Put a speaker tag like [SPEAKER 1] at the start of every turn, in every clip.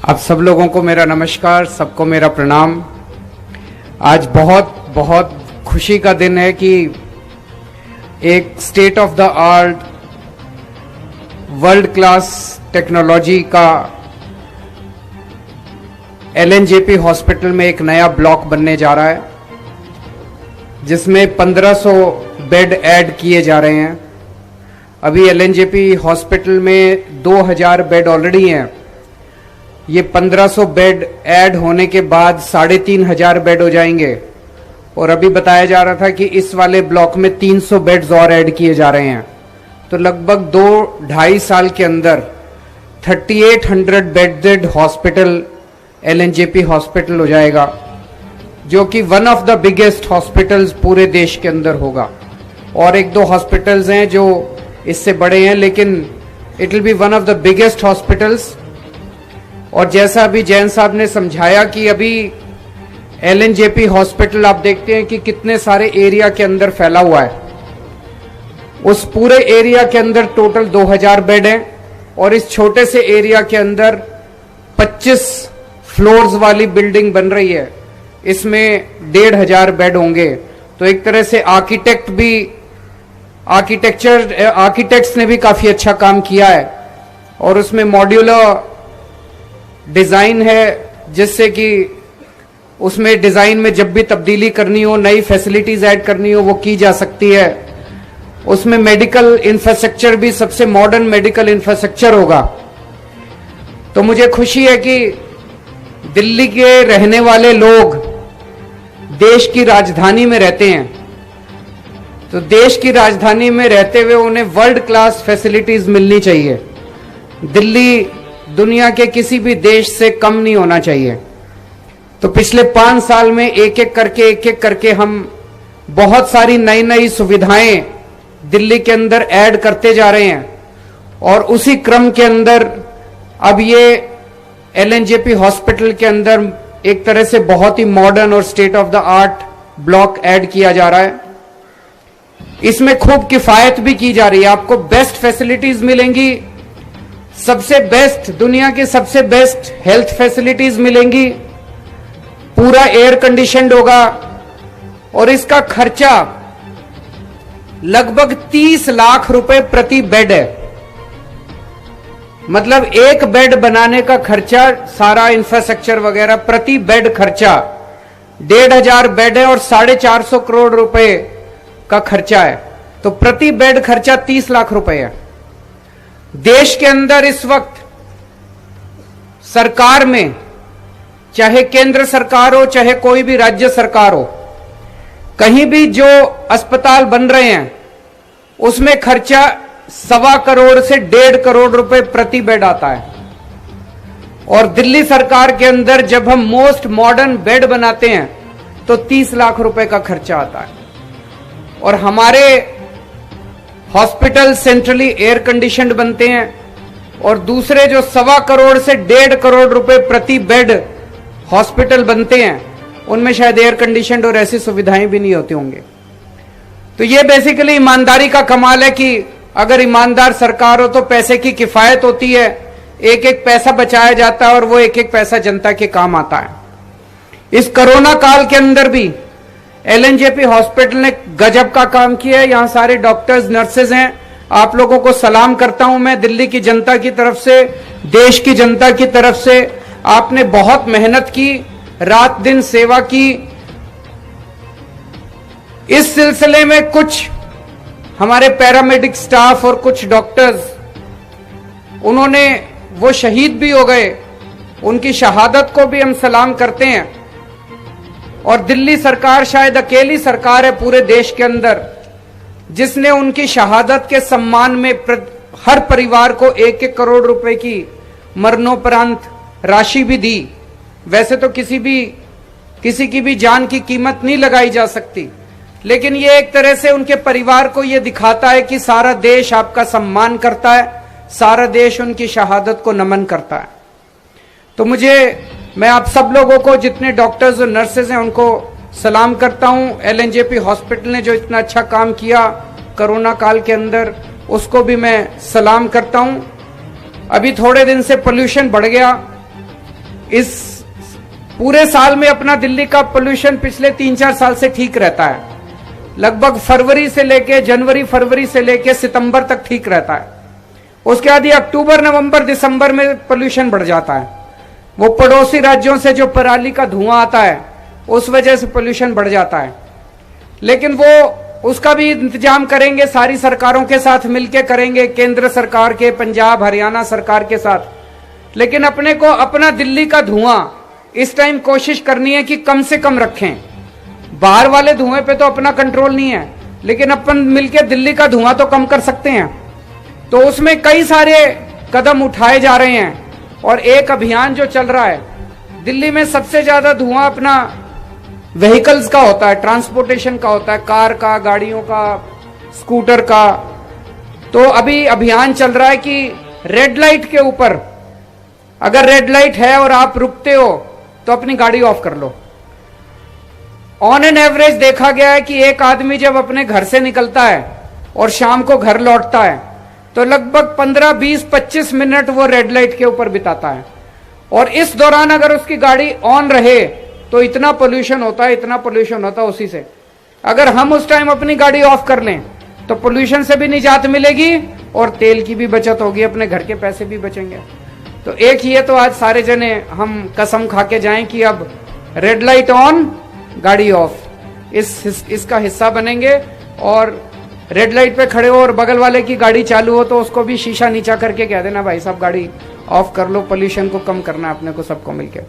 [SPEAKER 1] आप सब लोगों को मेरा नमस्कार, सबको मेरा प्रणाम। आज बहुत बहुत खुशी का दिन है कि एक state of the art world class technology का एलएनजेपी हॉस्पिटल में एक नया ब्लॉक बनने जा रहा है, जिसमें 1500 बेड ऐड किए जा रहे हैं। अभी एलएनजेपी हॉस्पिटल में 2000 बेड ऑलरेडी हैं। ये 1500 बेड ऐड होने के बाद 3500 बेड हो जाएंगे। और अभी बताया जा रहा था कि इस वाले ब्लॉक में 300 बेड्स और ऐड किए जा रहे हैं। तो लगभग 2-2.5 साल के अंदर 3800 बेडेड हॉस्पिटल एलएनजेपी हॉस्पिटल हो जाएगा, जो कि one of the biggest hospitals पूरे देश के अंदर होगा। और 1-2 हॉस्पिटल्स हैं जो इससे बड़े हैं, लेकिन it will be one of the biggest hospitals. और जैसा अभी जैन साहब ने समझाया कि अभी एलएनजेपी हॉस्पिटल आप देखते हैं कि कितने सारे एरिया के अंदर फैला हुआ है। उस पूरे एरिया के अंदर टोटल 2000 बेड हैं और इस छोटे से एरिया के अंदर 25 फ्लोर्स वाली बिल्डिंग बन रही है। इसमें 1500 बेड होंगे। तो एक तरह से आर्किटेक्ट्स ने भी काफी अच्छा काम किया है। और उसमें मॉड्यूलर डिजाइन है, जिससे कि उसमें डिजाइन में जब भी तब्दीली करनी हो, नई फैसिलिटीज ऐड करनी हो, वो की जा सकती है। उसमें मेडिकल इंफ्रास्ट्रक्चर भी सबसे मॉडर्न मेडिकल इंफ्रास्ट्रक्चर होगा। तो मुझे खुशी है कि दिल्ली के रहने वाले लोग देश की राजधानी में रहते हैं, तो देश की राजधानी में रहते हुए उन्हें वर्ल्ड क्लास फैसिलिटीज मिलनी चाहिए। दिल्ली दुनिया के किसी भी देश से कम नहीं होना चाहिए। तो पिछले 5 साल में एक एक करके हम बहुत सारी नई नई सुविधाएं दिल्ली के अंदर ऐड करते जा रहे हैं। और उसी क्रम के अंदर अब ये एलएनजेपी हॉस्पिटल के अंदर एक तरह से बहुत ही मॉडर्न और state of the art block add किया जा रहा है। इसमें खूब किफायत भी की जा रही है। आपको बेस्ट फैसिलिटीज मिलेंगी, सबसे बेस्ट, दुनिया की सबसे बेस्ट हेल्थ फैसिलिटीज मिलेंगी, पूरा एयर कंडीशनड होगा। और इसका खर्चा लगभग 30 लाख रुपए प्रति बेड है। मतलब एक बेड बनाने का खर्चा, सारा इंफ्रास्ट्रक्चर वगैरह, प्रति बेड खर्चा 1500 बेड है और 450 करोड़ रुपए का खर्चा है। तो प्रति बेड खर्चा 30 लाख रुपए है। देश के अंदर इस वक्त सरकार में, चाहे केंद्र सरकार हो चाहे कोई भी राज्य सरकार हो, कहीं भी जो अस्पताल बन रहे हैं उसमें खर्चा 1.25 करोड़ से 1.5 करोड़ रुपए प्रति बेड आता है। और दिल्ली सरकार के अंदर जब हम मोस्ट मॉडर्न बेड बनाते हैं तो 30 लाख रुपए का खर्चा आता है। और हमारे हॉस्पिटल सेंट्रली एयर कंडीशनड बनते हैं। और दूसरे जो 1.25 करोड़ से 1.5 करोड़ रुपए प्रति बेड हॉस्पिटल बनते हैं, उनमें शायद एयर कंडीशनड और ऐसी सुविधाएं भी नहीं होती होंगे। तो ये बेसिकली ईमानदारी का कमाल है कि अगर ईमानदार सरकार हो तो पैसे की किफायत होती है, एक एक पैसा बचाया जाता है और वो एक एक पैसा जनता के काम आता है। इस कोरोना काल के अंदर भी एलएनजेपी हॉस्पिटल ने गजब का काम किया है। यहां सारे डॉक्टर्स, नर्सेज हैं। आप लोगों को सलाम करता हूं मैं दिल्ली की जनता की तरफ से, देश की जनता की तरफ से। आपने बहुत मेहनत की, रात दिन सेवा की। इस सिलसिले में कुछ हमारे पैरामेडिक स्टाफ और कुछ डॉक्टर्स, उन्होंने, वो शहीद भी हो गए। उनकी शहादत को भी हम सलाम करते हैं। और दिल्ली सरकार शायद अकेली सरकार है पूरे देश के अंदर जिसने उनकी शहादत के सम्मान में हर परिवार को 1-1 करोड़ रुपए की मरणोपरांत राशि भी दी। वैसे तो किसी की भी जान की कीमत नहीं लगाई जा सकती, लेकिन ये एक तरह से उनके परिवार को ये दिखाता है कि सारा देश आपका सम्मान करता है, सारा देश उनकी शहादत को नमन करता है। तो मैं आप सब लोगों को, जितने डॉक्टर्स और नर्सेज हैं, उनको सलाम करता हूं। एलएनजेपी हॉस्पिटल ने जो इतना अच्छा काम किया कोरोना काल के अंदर, उसको भी मैं सलाम करता हूं। अभी थोड़े दिन से पोल्यूशन बढ़ गया, इस पूरे साल में अपना दिल्ली का पोल्यूशन पिछले 3-4 साल से ठीक रहता है। लगभग फरवरी से लेके जनवरी, फरवरी से लेके सितंबर तक ठीक रहता है। उसके बाद ये अक्टूबर, नवंबर, दिसंबर में पोल्यूशन बढ़ जाता है। वो पड़ोसी राज्यों से जो पराली का धुआं आता है उस वजह से पोल्यूशन बढ़ जाता है। लेकिन वो उसका भी इंतजाम करेंगे, सारी सरकारों के साथ मिलकर करेंगे, केंद्र सरकार के, पंजाब हरियाणा सरकार के साथ। लेकिन अपने को अपना दिल्ली का धुआं इस टाइम कोशिश करनी है कि कम से कम रखें। बाहर वाले धुएं पे तो अपना कंट्रोल नहीं है, लेकिन अपन मिलकर दिल्ली का धुआं तो कम कर सकते हैं। तो उसमें कई सारे कदम उठाए जा रहे हैं और एक अभियान जो चल रहा है, दिल्ली में सबसे ज्यादा धुआं अपना व्हीकल्स का होता है, ट्रांसपोर्टेशन का होता है, कार का, गाड़ियों का, स्कूटर का। तो अभी अभियान चल रहा है कि रेड लाइट के ऊपर, अगर रेड लाइट है और आप रुकते हो तो अपनी गाड़ी ऑफ कर लो। ऑन एन एवरेज देखा गया है कि एक आदमी जब अपने घर से निकलता है और शाम को घर लौटता है तो लगभग 15, 20, 25 मिनट वो रेड लाइट के ऊपर बिताता है। और इस दौरान अगर उसकी गाड़ी ऑन रहे तो इतना पोल्यूशन होता है, इतना पोल्यूशन होता है उसी से। अगर हम उस टाइम अपनी गाड़ी ऑफ कर लें तो पोल्यूशन से भी निजात मिलेगी और तेल की भी बचत होगी, अपने घर के पैसे भी बचेंगे। तो एक ये तो आज सारे जने हम कसम खा के जाएं कि अब रेड लाइट ऑन, गाड़ी ऑफ, इसका हिस्सा बनेंगे। और रेड लाइट पे खड़े हो और बगल वाले की गाड़ी चालू हो तो उसको भी शीशा नीचा करके कह देना, भाई साहब गाड़ी ऑफ कर लो, पोल्यूशन को कम करना है अपने को सबको मिलकर।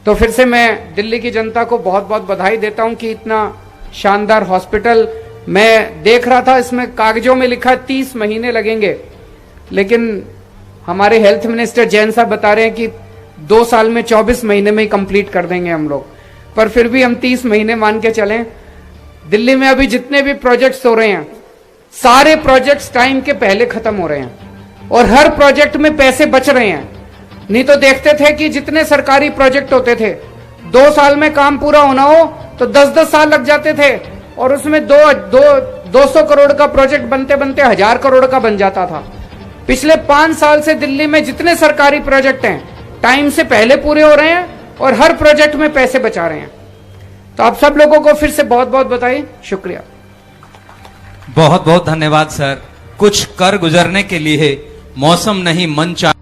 [SPEAKER 1] तो फिर से मैं दिल्ली की जनता को बहुत बहुत बधाई देता हूं कि इतना शानदार हॉस्पिटल मैं देख रहा था। इसमें कागजों में लिखा 30 महीने लगेंगे, लेकिन हमारे हेल्थ मिनिस्टर जैन साहब बता रहे हैं कि 2 साल में 24 महीने में ही कंप्लीट कर देंगे हम लोग। पर फिर भी हम 30 महीने मान के चलें। दिल्ली में अभी जितने भी प्रोजेक्ट्स हो रहे हैं, सारे प्रोजेक्ट्स टाइम के पहले खत्म हो रहे हैं और हर प्रोजेक्ट में पैसे बच रहे हैं। नहीं तो देखते थे कि जितने सरकारी प्रोजेक्ट होते थे 2 साल में काम पूरा होना हो तो 10-10 साल लग जाते थे और उसमें 200 करोड़ का प्रोजेक्ट बनते बनते 1000 करोड़ का बन जाता था। पिछले 5 साल से दिल्ली में जितने सरकारी प्रोजेक्ट हैं टाइम से पहले पूरे हो रहे हैं और हर प्रोजेक्ट में पैसे बचा रहे हैं। तो आप सब लोगों को फिर से बहुत बहुत बधाई, शुक्रिया।
[SPEAKER 2] बहुत बहुत धन्यवाद सर। कुछ कर गुजरने के लिए मौसम नहीं मन चाहिए।